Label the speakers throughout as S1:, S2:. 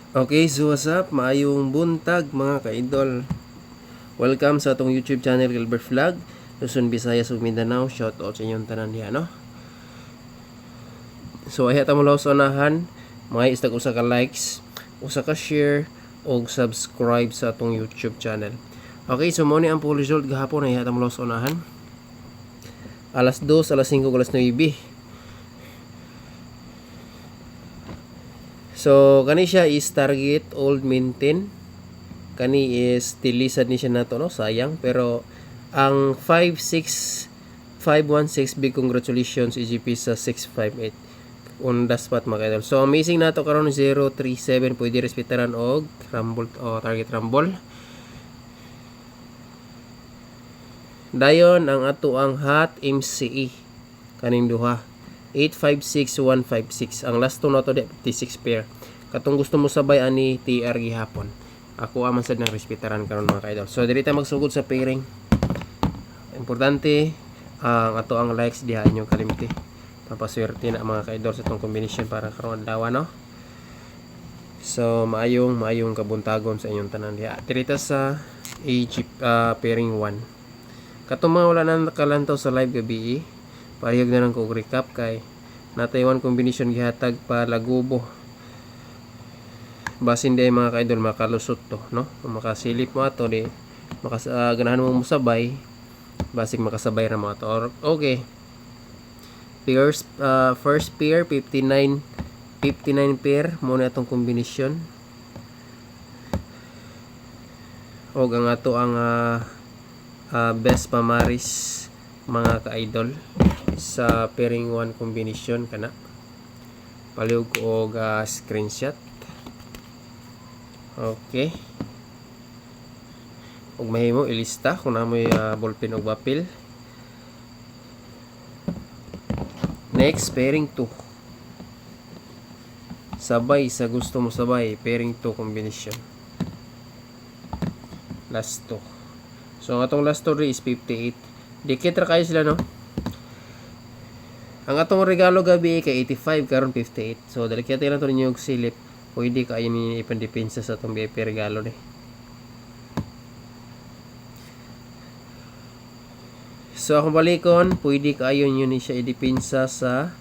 S1: Okay, so what's up? Maayong buntag mga ka-idol. Welcome sa atong YouTube channel Gilbert Vlog. Luzon, Visayas ug Mindanao. Shout out sa inyong tanan diha, no? So ay ta mo sa unahan, mga istag usa ka likes, usa ka share ug subscribe sa atong YouTube channel. Okay, so mo ni ang full result gahapon ay ta mo sa unahan. Alas 2, alas 5, alas 9. So kani siya is target old maintain. Kani is tilisad ni siya nato, no, sayang, pero ang 56516 big congratulations EGP sa 658 on the spot mga idol. So amazing nato karon 037 pwede respetaran og rumble o target rumble. Dayon ang ato ang hot MCE kaning duha 856156. Ang last two na to 56 pair. Katong gusto mo sabay ani TR gihapon. Ako aman sad nang respetaran karon mga ka-idol. So diri ta magsugod sa pairing. Importante ang ato ang likes diha inyo kalimti. Papaswerte na mga ka-idol sa tong combination para karon adlaw, no. So maayong kabuntagon sa inyong tanan diha. Diri ta sa pairing 1. Katong mga wala na nakalantaw sa live gabi, parihag na lang ko recap kay natay one combination gihatag pa lagubo. Basin day mga ka-idol makalusot to, no? Makasilip mo ato di ganahan mo musabay, basig makasabay ra mo ato. Okay. First pair 59 pair mo na atong combination. Og ang ato ang best pamaris mga ka-idol sa pairing 1 combination kana palihog ko og screenshot. Okay, ug mahimo ilista kung namoy ballpen og bapil. Next, pairing 2 sabay sa gusto mo sabay, pairing 2 combination last 2. So ang atong last 2 is 58. Dikit ra kayo sila, no? Ang atong regalo gabi kay 85 karon 58. So dali kaya lang to ninyo og silip. Pwede kayo ni ipandepensa sa itong VIP regalo ni. So akong balikon, pwede kayo nyo ni siya idepensa sa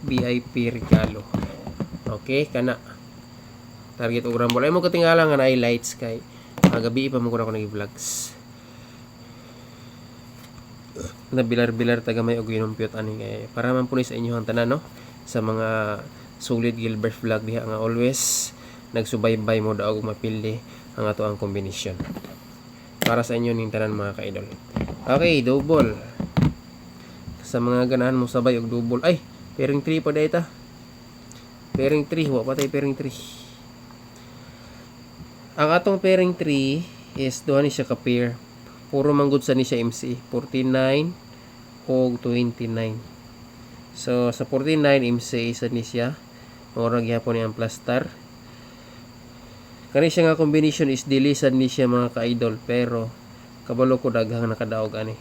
S1: VIP regalo. Okay, kana target og rumble. Ay mo katingala nga na highlights kay gabi pa mo ko na nag-vlogs. Na bilar-bilar taga may og ginumpyot ani kay para man punis sa inyo ang tanan, no, sa mga solid Gilbert Vlog diha nga always nagsubaybay mo daog mapili ang ato ang combination para sa inyo ning tanan mga ka-idol. Okay, double sa mga ganahan mo sabay og double. Ay, pairing 3 pa dayta. Pairing 3, wa pa tay pairing 3. Ang atong pairing 3 is duha ni siya ka pair. Puro manggod sa ni siya MC 49 og 29. So sa 49 MC isa ni siya mura gyapon ni ang plastar. Kani siya nga combination is dilisan ni siya mga ka-idol, pero kabalo ko daghang nakadaog ani.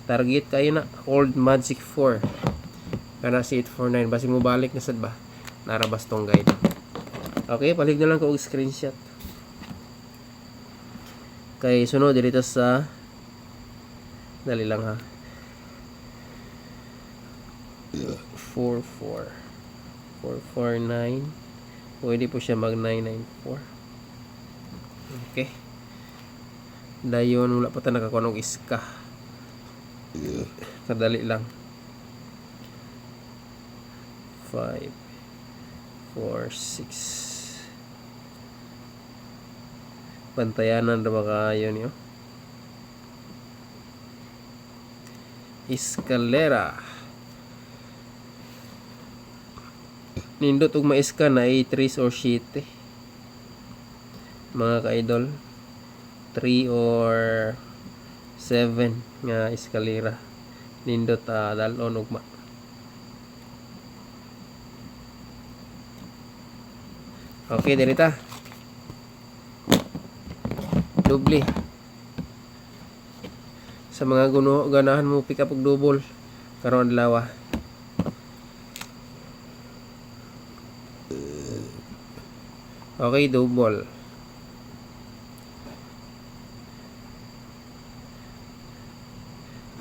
S1: Target kayo na Old Magic 4. Kana si 849 basig mo balik na sad ba. Narabas tong guide. Okay, palig na lang ko og screenshot. Kay sunod dito sa dali lang ha. 449 pwede po siya mag 994. Okay, dayon wala pa ta nakakuha og iska, kadali lang. 5 4 6 bantayanan ra makayo niyo. Escalera nindot og maiska na 3 or 7 mga ka-idol, 3 or 7 nga eskalera nindot dalon ugma. Okay, diri ta doble sa mga ganahan mo pick up og double karon adlaw. Okay, double.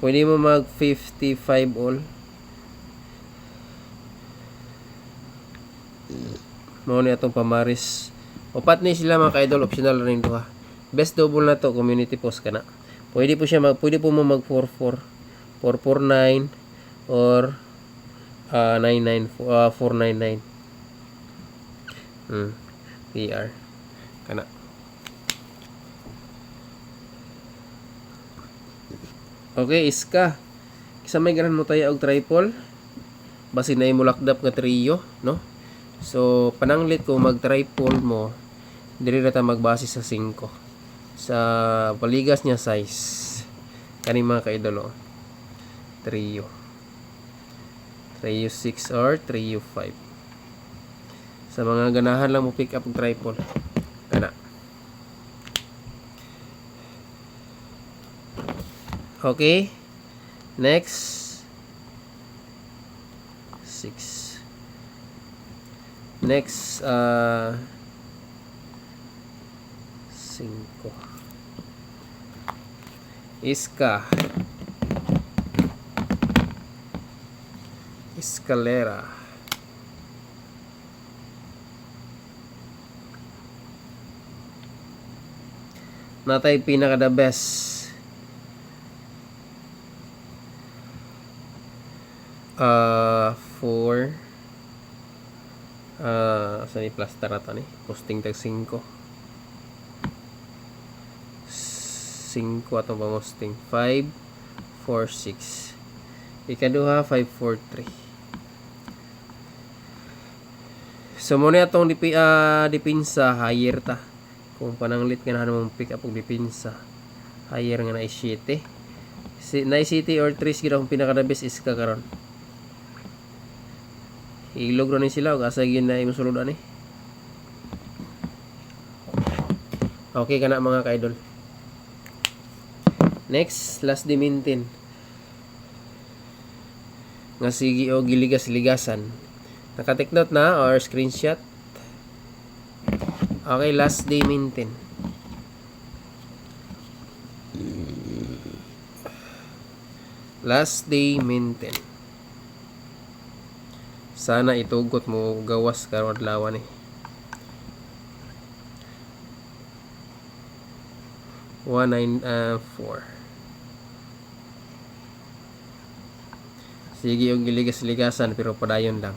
S1: Pwede mo mag 55 all. Mao ni atong pamaris. Upat ni sila mga ka-idol, optional rin to ha. Best double na to, community post kana. Pwede po mo mag 44, 449 or 499. PR kana. Okay, iska. Kisa may ganan mo tayo og triple. Basin na imulakdap nga trio, no? So, pananglit ko mag-triple mo, dili na ta magbase sa 5. Sa paligas niya size. Kani mga ka-idol, trio. Trio 6 or trio 5. Sa mga ganahan lang mo pick up og triple. Kana. Okay. Next. 6. Next, 5. Iska. Escalera. Natay pinaka the best. 4. Sa ni plaster na to ni. Posting tag 5. 5 atong pamosting. 5, 4, 6. Ikaduha, 5, 4, 3. So, muna atong dipinsa, higher ta. Kung pananglit ka na mong pick up og dipinsa, higher nga na 7. Na 7 or 3 gid akong pinaka the best is kakaron. Ilog ron ni sila ug asa gyud na imong suludan ni. Okay kana mga ka-idol. Next, last dimintin. Nga sige o giligas-ligasan. Naka-take note na or screenshot. Okay, last day maintain. Last day maintain. Sana itugot mo gawas karon adlaw ni. 194. Sige yung giligas-ligasan pero padayon lang.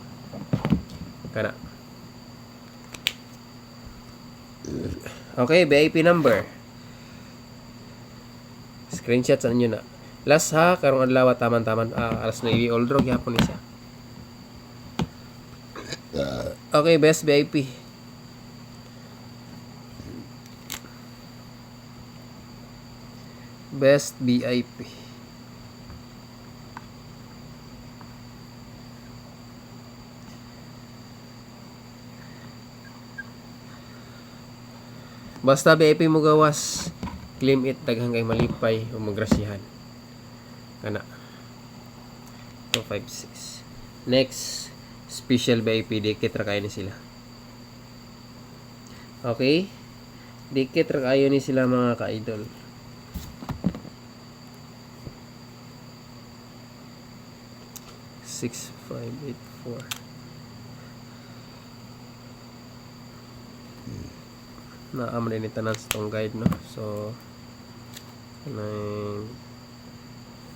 S1: Kana. Okay, VIP number. Screenshot sa inyo na. Last ha, karong adlaw taman-taman alas 9 old drog yapon ni siya. Okay, best VIP. Best VIP. Basta VIP mo gawas, claim it daghang kay malipay o magrasihan. Kana. 256. Next, special VIP dikit ra kayo ni sila. Okay? Dikit ra kayo ni sila mga ka-idol. Six, 5, 8, 4. Naaman din tanan sa tong guide, no? So 9,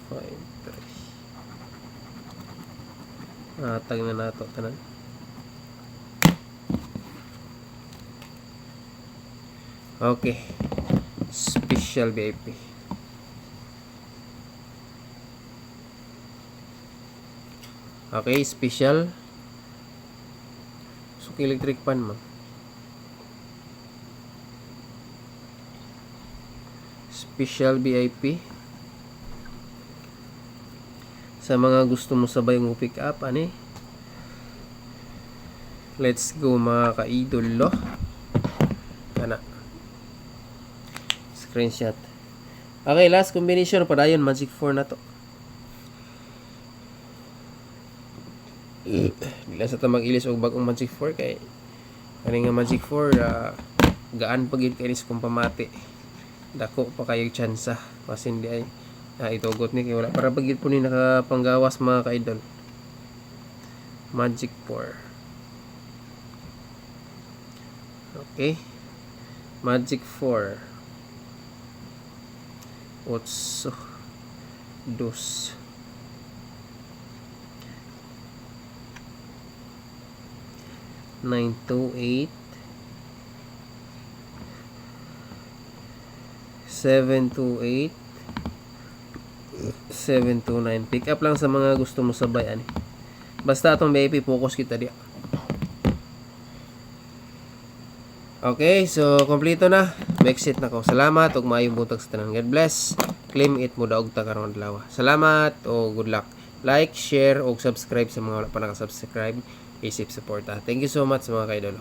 S1: 5, 3. Tag na nato tanan. Okay. Special VIP. Okay, special. So, electric pan mo. Special VIP. Sa mga gusto mo sabay mo pick up, ani? Let's go mga ka-idolo. Kana. Screenshot. Okay, last combination. Padayon, Magic 4 na to. Dila sa tamang ilis o bagong Magic 4 kay Kani nga Magic 4, gaan pa gid kanis kung pamati. Dako pa kayo tsansa. Kasi hindi ay itugot ni kay wala para pagid po ni nakapanggawas mga ka-idol. Magic 4. Okay. Magic 4. 8, 2, 9, 2, 8, 7, 2, 8, 7, 2, 9. Pick up lang sa mga gusto mo sabay ani. Basta atong VIP focus kita diya. Okay, so kompleto na. Exit na ko. Salamat ug maayong buntag sa tanan. God bless. Claim it mo daog ta karon adlaw. Salamat o good luck. Like, share ug subscribe sa mga wala pa naka-subscribe. Isip support. Thank you so much mga kaidolo.